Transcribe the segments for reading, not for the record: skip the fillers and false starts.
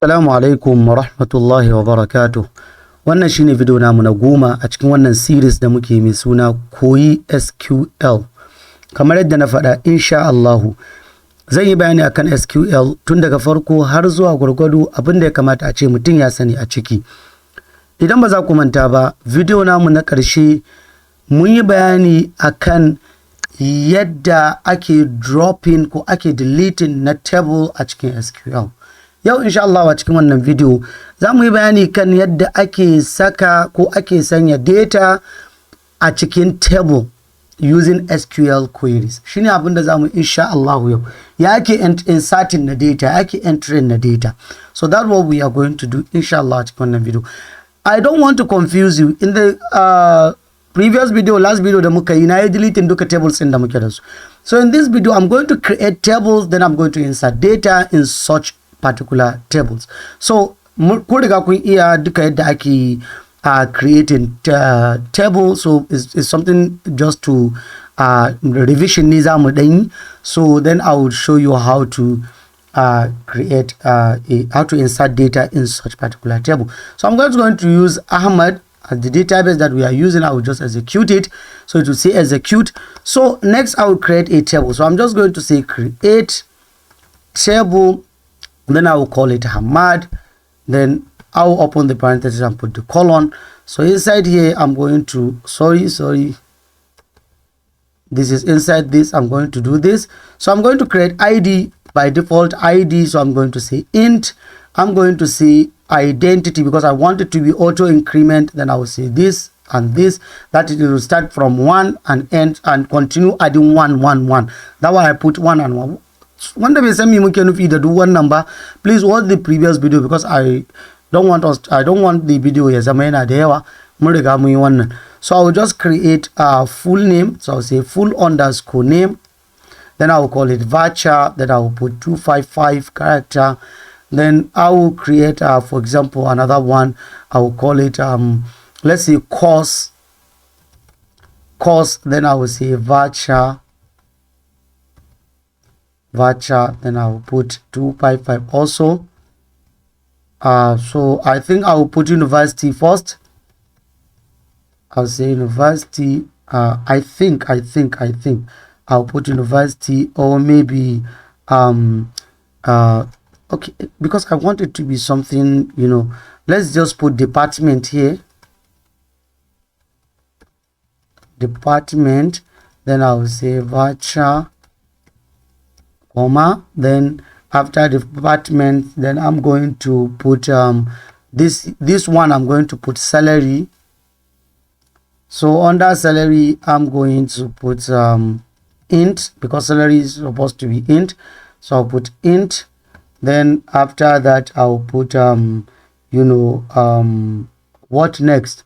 Assalamu alaikum wa rahmatullahi wa barakatuh. Wannan shine video namu na 10 a cikin wannan series da muke mai suna Koyi SQL. Kamar yadda na faɗa, insha Allahu zan yi bayani akan SQL tun daga farko har zuwa gwargwado abinda ya kamata a ce mutum ya sani a ciki. Idan ba za ku manta ba, video namu na ƙarshe mun yi bayani akan yadda ake dropping ko ake deleting na table a cikin SQL. Yau insha Allah a cikin wannan video za mu yi bayani kan yadda ake saka ko ake sanya data a cikin table using SQL queries. Shine abin da za mu insha Allah yau. Ya ake inserting na data, ya ake entering na data. So that's what we are going to do insha Allah a cikin wannan video. I don't want to confuse you. In the previous video, last video da muka yi, na yi deleting duka tables in da muke da su. So in this video, I'm going to create tables, then I'm going to insert data in such particular tables. So kun riga kun iya duka yadda ake creating table. So it's something just to revision ni za mu dan. So then I will show you how to create how to insert data in such particular table. So I'm going to use Ahmad as the database that we are using. I will just execute it. So it will say execute. So next I will create a table. So I'm just going to say create table. Then I will call it Ahmad. Then I will open the parentheses and put the colon. So inside here, I'm going to, sorry. This is inside this. I'm going to do this. So I'm going to create ID by default ID. So I'm going to say int. I'm going to say identity because I want it to be auto increment. Then I will say this and this. That it will start from 1 and end and continue adding 1, 1, 1. That's why I put 1 and 1. Wanda bai san me muke nufi da duk wannan ba, please watch the previous video because I don't want the video ya zama yana da yawa. Mun riga mun yi wannan. So I will just create a full name. So I'll say full underscore name. Then I will call it varchar. Then I will put 255 character. Then I will create for example another one. I will call it let's say course. Then I will say varchar. Then I will put 255 also. So I think I will put university first. I'll say university. I think I'll put university, or maybe okay, because I want it to be something, you know. Let's just put department here. Department. Then I will say varchar, comma. Then after the department, then I'm going to put this one I'm going to put salary. So under salary I'm going to put int, because salary is supposed to be int. So I'll put int. Then after that I'll put you know, what next?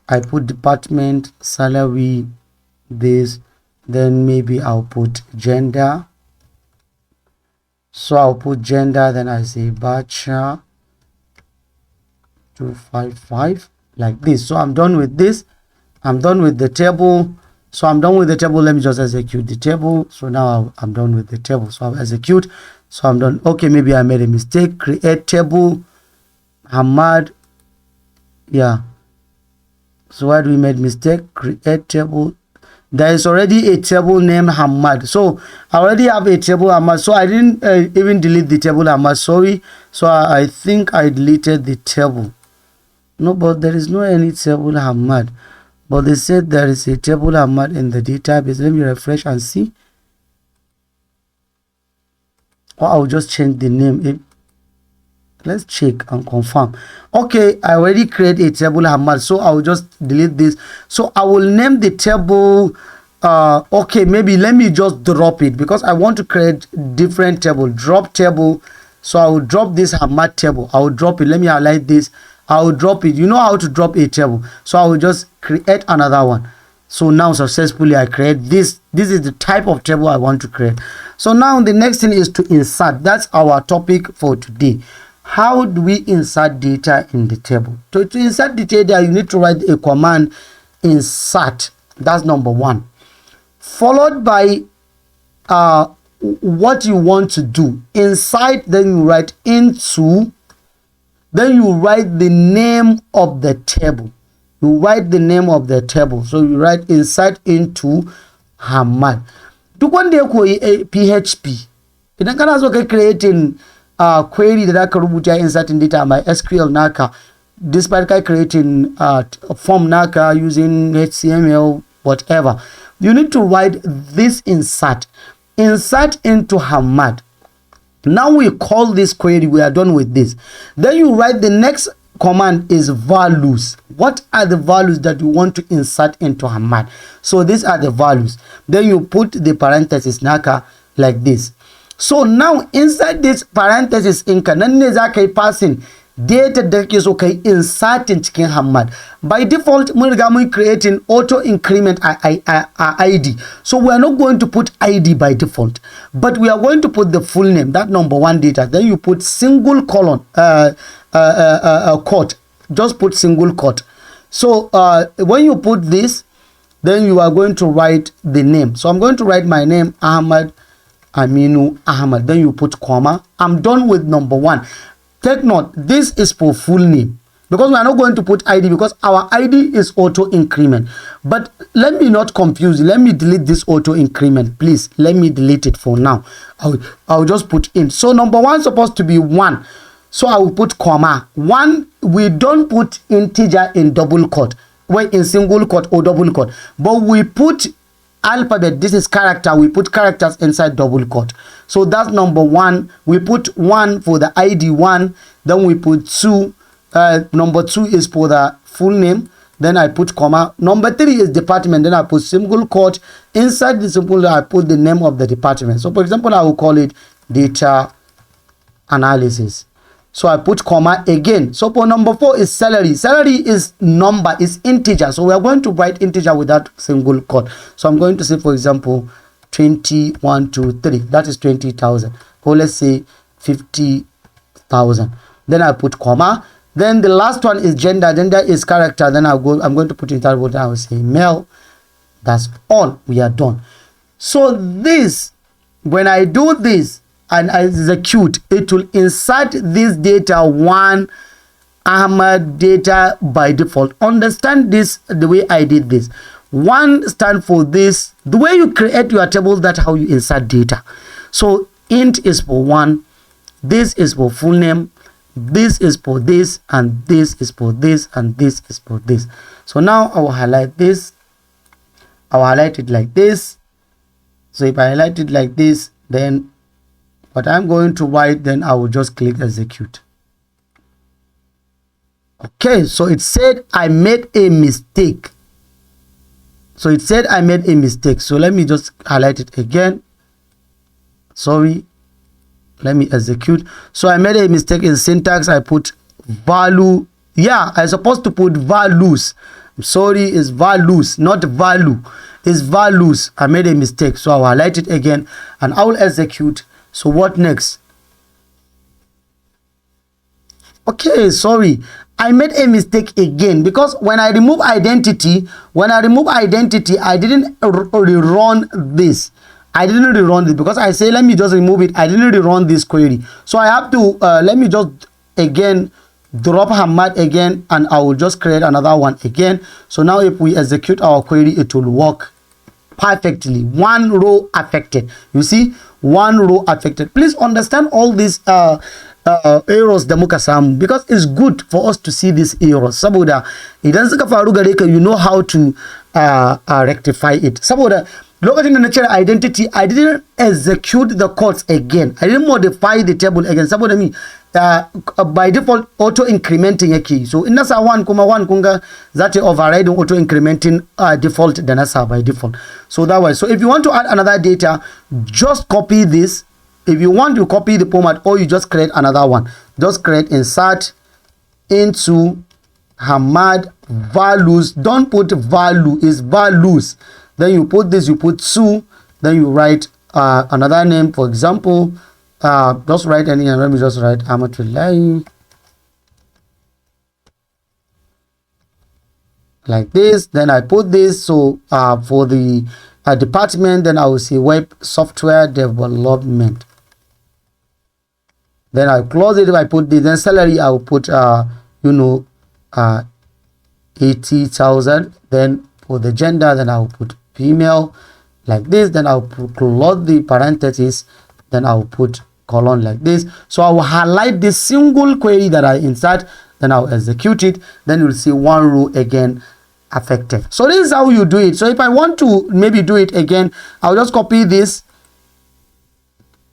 I put department, salary, this. Then maybe I'll put gender. So I'll put gender, then I say varchar 255 like this. So I'm done with this. I'm done with the table. So I'm done with the table. Let me just execute the table. So now I'm done with the table. So I'll execute. So I'm done. Okay, maybe I made a mistake. Create table Ahmad. Yeah. So why do we made mistake? Create table. There is already a table named Ahmad. So I already have a table Ahmad. So I didn't even delete the table Ahmad. Sorry. So I think I deleted the table. No, but there is no any table Ahmad. But they said there is a table Ahmad in the database. Let me refresh and see. Or I'll just change the name. Let's check and confirm. Okay, I already create a table Ahmad, so I will just delete this. So I will name the table okay, maybe let me just drop it because I want to create different table. Drop table. So I will drop this Ahmad table. I will drop it. Let me highlight this. I will drop it. You know how to drop a table. So I will just create another one. So now successfully I create this. This is the type of table I want to create. So now the next thing is to insert. That's our topic for today. How do we insert data in the table? To insert the data, you need to write a command insert. That's number one. Followed by what you want to do. Inside, then you write into, then you write the name of the table. You write the name of the table. So you write inside into Hamad. Duk wanda ya koyi PHP, idan kana so kai creating query da zaka rubuta inserting data my SQL naka, despite kai creating form naka using HTML, whatever, you need to write this insert into Hamad. Now we call this query, we are done with this. Then you write the next command is values. What are the values that you want to insert into Hamad? So these are the values. Then you put the parenthesis naka like this. So now inside this parenthesis in nan ne za ka yi passing data da kake so kai inserting cikin Hamad. By default mun riga mun creating auto increment ID. So we are not going to put ID by default, but we are going to put the full name, that number one data. Then you put single colon quote. Just put single quote. So when you put this, then you are going to write the name. So I'm going to write my name, Ahmad Aminu Ahmad. Then you put comma. I'm done with number one. Take note, this is for full name, because we are not going to put ID because our ID is auto increment. But let me not confuse you. Let me delete this auto increment, please. Let me delete it for now. I'll just put in. So number one is supposed to be 1. So I will put comma. 1, we don't put integer in double quote, well, in single quote or double quote, but we put alphabet. This is character. We put characters inside double quote. So that's number 1. We put 1 for the ID 1. Then we put 2. Number 2 is for the full name. Then I put comma. Number 3 is department. Then I put single quote. Inside the single, I put the name of the department. So for example, I will call it data analysis. So I put comma again. So for number 4 is salary. Salary is number, is integer. So we are going to write integer without single quote. So I'm going to say, for example, 21, 2, 3. That is 20,000. Or let's say 50,000. Then I put comma. Then the last one is gender. Gender is character. Then I'm going to put it out. I will say male. That's all. We are done. So this, when I do this and I execute, it will insert this data 1 Ahmad data by default. Understand this the way I did this. 1 stand for this. The way you create your table, that's how you insert data. So int is for 1. This is for full name. This is for this, and this is for this, and this is for this. So now I will highlight this. I will highlight it like this. So if I highlight it like this, then what I'm going to write, then I will just click execute. Okay, so it said I made a mistake. So it said I made a mistake. So let me just highlight it again. Sorry. Let me execute. So I made a mistake in syntax. I put value. Yeah, I'm supposed to put values. I'm sorry, it's values, not value. It's values. I made a mistake. So I'll highlight it again and I will execute. So what next? Okay, sorry. I made a mistake again because when I remove identity, I didn't rerun this. I didn't rerun this because I say let me just remove it. I didn't rerun this query. So I have to let me just again drop Hamad again and I will just create another one again. So now if we execute our query, it will work perfectly. 1 row affected. You see, 1 row affected. Please understand all these errors da muka samu because it's good for us to see these errors. Saboda idan suka faru gare ka, you know how to rectify it. Saboda lokacin da na cire identity, I didn't execute the codes again. I didn't modify the table again. Saboda me by default auto incrementing yake. So in nasa 1 kuma 1 kunga that overriding auto incrementing default da nasa by default. So that way. So if you want to add another data, just copy this. If you want to copy the format, or you just create another one. Just create insert into Hamad values. Don't put value, it's values. Then you put this, you put 2, then you write another name. For example, just write any, and let me just write Amatullahi like this. Then I put this. So for the department, then I will say web software development. Then I'll close it. If I put this, then salary, I will put 80,000. Then for the gender, then I'll put female like this. Then I'll close the parentheses. Then I'll put colon like this. So I will highlight this single query that I insert. Then I'll execute it. Then you'll see one row again affected. So this is how you do it. So if I want to maybe do it again, I'll just copy this.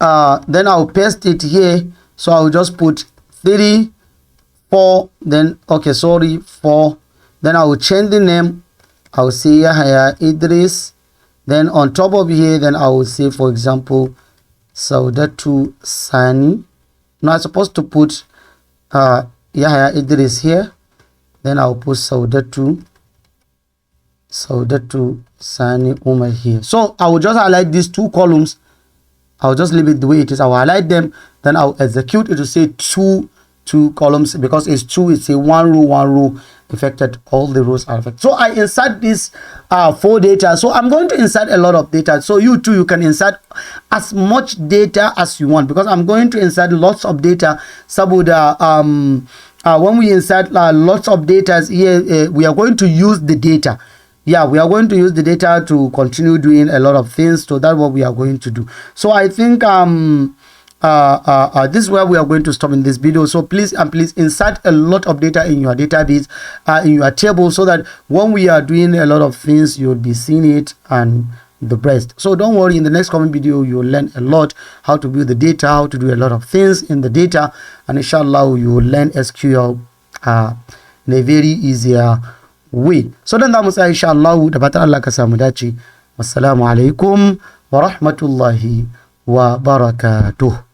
Then I'll paste it here. So I'll just put 3, 4, then okay, sorry, 4. Then I will change the name. I will say Yahya Idris. Then on top of here, then I will say, for example, Saudatu Sani. Now I'm supposed to put Yahya Idris here. Then I'll put Saudatu Sani Umar here. So I will just highlight these 2 columns. I'll just leave it the way it is. I'll highlight them, then I'll execute it to say two columns, because it's 2, it's a one row affected, all the rows are affected. So I insert this 4 data. So I'm going to insert a lot of data. So you too, you can insert as much data as you want, because I'm going to insert lots of data. Saboda when we insert lots of data here, we are going to use the data. Yeah, we are going to use the data to continue doing a lot of things. So that's what we are going to do. So I think this is where we are going to stop in this video. So please insert a lot of data in your database, in your table, so that when we are doing a lot of things, you'll be seeing it and the rest. So don't worry, in the next coming video, you'll learn a lot how to build the data, how to do a lot of things in the data, and inshallah you will learn SQL in a very easier way. So then that was inshallah, da fatan Allah ka samu dace. Wassalamu alaikum wa rahmatullahi wa barakatuh.